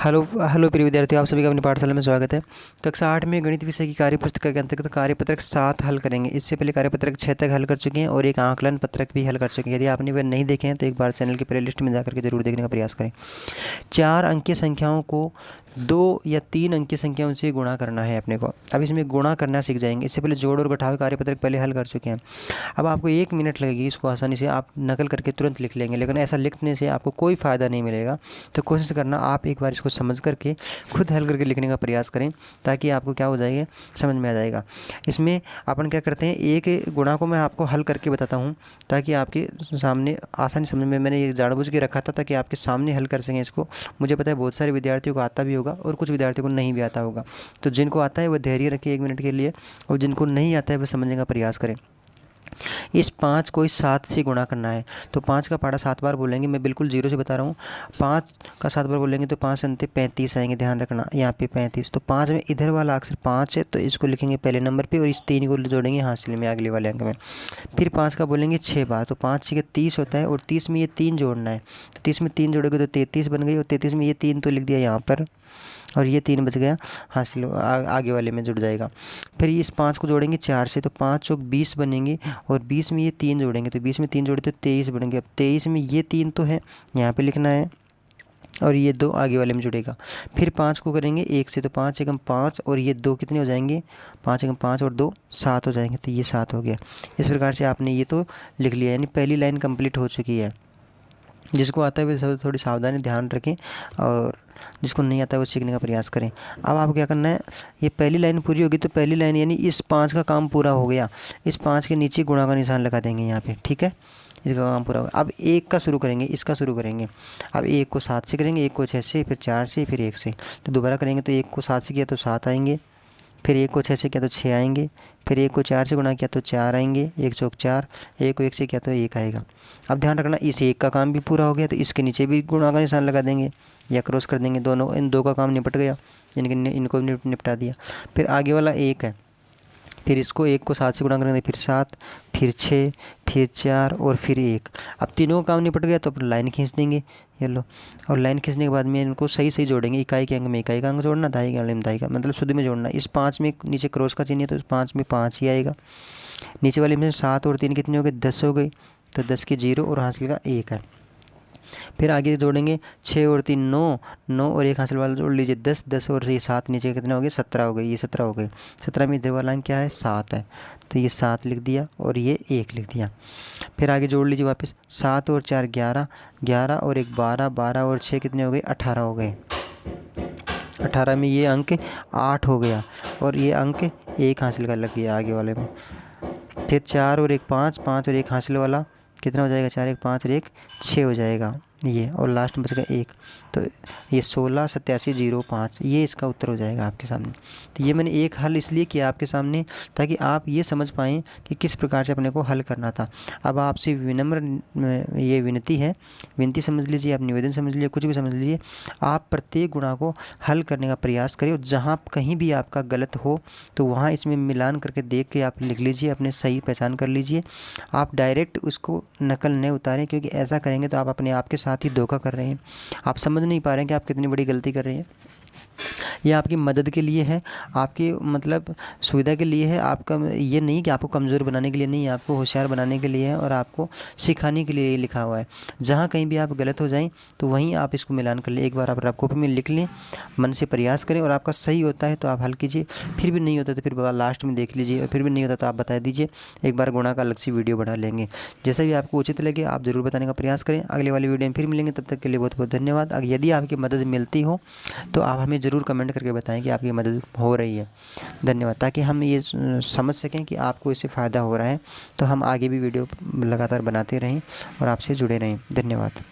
Hello hello प्रिय विद्यार्थियों, आप सभी का अपनी पाठशाला में स्वागत है। कक्षा 8 में गणित विषय की कार्यपुस्तिका के अंतर्गत कार्यपत्रक 7 हल करेंगे। इससे पहले कार्यपत्रक 6 तक हल कर चुके हैं और एक आकलन पत्रक भी हल कर चुके हैं। यदि आपने वह नहीं देखे हैं तो एक बार चैनल की प्लेलिस्ट में जाकर के जरूर देखने का प्रयास करें। 4 अंकीय संख्याओं को 2 या 3 अंकीय संख्याओं से गुणा करना है अपने को। अब इसमें गुणा करना सीख जाएंगे। इससे पहले जोड़ और घटाव कार्यपत्रक पहले हल कर चुके हैं। अब आपको 1 मिनट लगेगी, इसको आसानी से आप नकल करके तुरंत लिख लेंगे, लेकिन ऐसा लिखने से आपको कोई फ़ायदा नहीं मिलेगा। तो कोशिश करना आप एक बार इसको समझ करके खुद हल करके लिखने का प्रयास करें, ताकि आपको क्या हो जाएगा, समझ में आ जाएगा। इसमें अपन क्या करते हैं, एक गुणा को मैं आपको हल करके बताता हूँ ताकि आपके सामने आसानी समझ में, मैंने ये जानबूझ के रखा था ताकि आपके सामने हल कर सकें इसको। मुझे पता है बहुत सारे विद्यार्थियों को आता भी होगा और कुछ विद्यार्थियों को नहीं भी आता होगा। तो जिनको आता है वह धैर्य रखिए 1 मिनट के लिए, और जिनको नहीं आता है वह समझने का प्रयास करें। इस 5 को इस 7 से गुणा करना है। तो 5 का पहाड़ा 7 बार बोलेंगे, मैं बिल्कुल जीरो से बता रहा हूँ। 5 का 7 बार बोलेंगे तो 5 अंते 35 आएंगे, ध्यान रखना यहाँ पे 35। तो 5 में इधर वाला अक्षर 5 है तो इसको लिखेंगे पहले नंबर पे और इस 3 को जोड़ेंगे हासिल में अगले वाले अंक में। फिर 5 का बोलेंगे 6 बार, तो 5 6 30 होता है और 30 में ये 3 जोड़ना है। तो 30 में 3 जोड़ोगे तो 33 बन गई, और 33 में ये 3 तो लिख दिया यहाँ पर और ये 3 बच गया हासिल आगे वाले में जुड़ जाएगा। फिर इस 5 को जोड़ेंगे 4 से, तो 5 चौक 20 बनेंगे और 20 में ये 3 जोड़ेंगे, तो 20 में 3 जोड़े तो 23 बनेंगे। अब 23 में ये 3 तो है, यहाँ पे लिखना है और ये 2 आगे वाले में जुड़ेगा। फिर 5 को करेंगे 1 से, तो 5 एकम 5 और ये 2 कितने हो जाएंगे, 5 एकम 5 और 2 7 हो जाएंगे, तो ये 7 हो गया। इस प्रकार से आपने ये तो लिख लिया, यानी पहली लाइन कंप्लीट हो चुकी है। जिसको आता है वो थोड़ी सावधानी ध्यान रखें और जिसको नहीं आता है वो सीखने का प्रयास करें। अब आपको क्या करना है, ये पहली लाइन पूरी होगी तो पहली लाइन यानी इस 5 का काम पूरा हो गया। इस 5 के नीचे गुणा का निशान लगा देंगे यहाँ पे, ठीक है, इसका काम पूरा होगा। अब 1 का शुरू करेंगे, इसका शुरू करेंगे। अब 1 को 7 से करेंगे, 1 को 6 से, फिर 4 से, फिर 1 से। तो दोबारा करेंगे तो 1 को 7 से किया तो 7 आएंगे, फिर 1 को 6 से किया तो 6 आएंगे, फिर 1 को 4 से गुणा किया तो 4 आएंगे, 1 चौक 4, 1 को 1 से किया तो 1 आएगा। अब ध्यान रखना इस 1 का काम भी पूरा हो गया तो इसके नीचे भी गुणा का निशान लगा देंगे या क्रॉस कर देंगे, दोनों इन 2 का काम निपट गया, यानी कि इनको निपटा दिया। फिर आगे वाला 1 है, फिर इसको 1 को 7 से गुणा करेंगे, फिर 7, फिर 6, फिर 4 और फिर 1। अब तीनों का काम निपट गया तो अपन लाइन खींच देंगे, ये लो। और लाइन खींचने के बाद में इनको सही सही जोड़ेंगे, इकाई के अंक में इकाई का अंक जोड़ना, दाई के अंक में दाई का, मतलब शुद्ध में जोड़ना। इस 5 में नीचे क्रॉस का चिन्ह है तो 5 में 5 ही आएगा। नीचे वाले में 7 और 3 कितने हो गए, 10 हो गई, तो 10 के 0 और हासिल का 1 है। फिर आगे जोड़ेंगे 6 और 3 9, 9 और 1 हासिल वाला जोड़ लीजिए 10, 10 और ये 7 नीचे कितने हो गए, 17 हो गए, ये 17 हो गए। 17 में इधर वाला अंक क्या है, 7 है, तो ये 7 लिख दिया और ये 1 लिख दिया। फिर आगे जोड़ लीजिए वापस, 7 और 4 11, 11 और 1 12, 12 और 6 कितने हो गए, 18 हो गए। 18 में ये अंक 8 हो गया और ये अंक 1 हासिल का लग गया आगे वाले में। फिर 4 और 1 5, 5 और 1 हासिल वाला कितना हो जाएगा, 4 1 5 और 1 6 हो जाएगा ये, और लास्ट में बचेगा 1, तो ये 16 87 05, ये इसका उत्तर हो जाएगा आपके सामने। तो ये मैंने एक हल इसलिए किया आपके सामने ताकि आप ये समझ पाएँ कि किस प्रकार से अपने को हल करना था। अब आपसे विनम्र ये विनती है, विनती समझ लीजिए, आप निवेदन समझ लीजिए, कुछ भी समझ लीजिए, आप प्रत्येक गुणा को हल करने का प्रयास करें और जहाँ कहीं भी आपका गलत हो तो वहाँ इसमें मिलान करके देख के आप लिख लीजिए, अपने सही पहचान कर लीजिए। आप डायरेक्ट उसको नकल नहीं उतारें, क्योंकि ऐसा करेंगे तो आप अपने आप के साथ ही धोखा कर रहे हैं। आप समझ नहीं पा रहे हैं कि आप कितनी बड़ी गलती कर रहे हैं। ये आपकी मदद के लिए है, आपकी मतलब सुविधा के लिए है, आपका ये नहीं कि आपको कमज़ोर बनाने के लिए नहीं है, आपको होशियार बनाने के लिए है और आपको सिखाने के लिए ये लिखा हुआ है। जहाँ कहीं भी आप गलत हो जाएं तो वहीं आप इसको मिलान कर लें। एक बार आप रफ कॉपी में लिख लें, मन से प्रयास करें और आपका सही होता है तो आप हल कीजिए, फिर भी नहीं होता तो फिर लास्ट में देख लीजिए, और फिर भी नहीं होता तो आप बता दीजिए। एक बार गुणा का अलग से वीडियो बना लेंगे। जैसा भी आपको उचित लगे आप ज़रूर बताने का प्रयास करें। अगले वाली वीडियो में फिर मिलेंगे, तब तक के लिए बहुत बहुत धन्यवाद। यदि आपकी मदद मिलती हो तो आप हमें ज़रूर कमेंट करके बताएं कि आपकी मदद हो रही है। धन्यवाद, ताकि हम ये समझ सकें कि आपको इससे फ़ायदा हो रहा है, तो हम आगे भी वीडियो लगातार बनाते रहें और आपसे जुड़े रहें। धन्यवाद।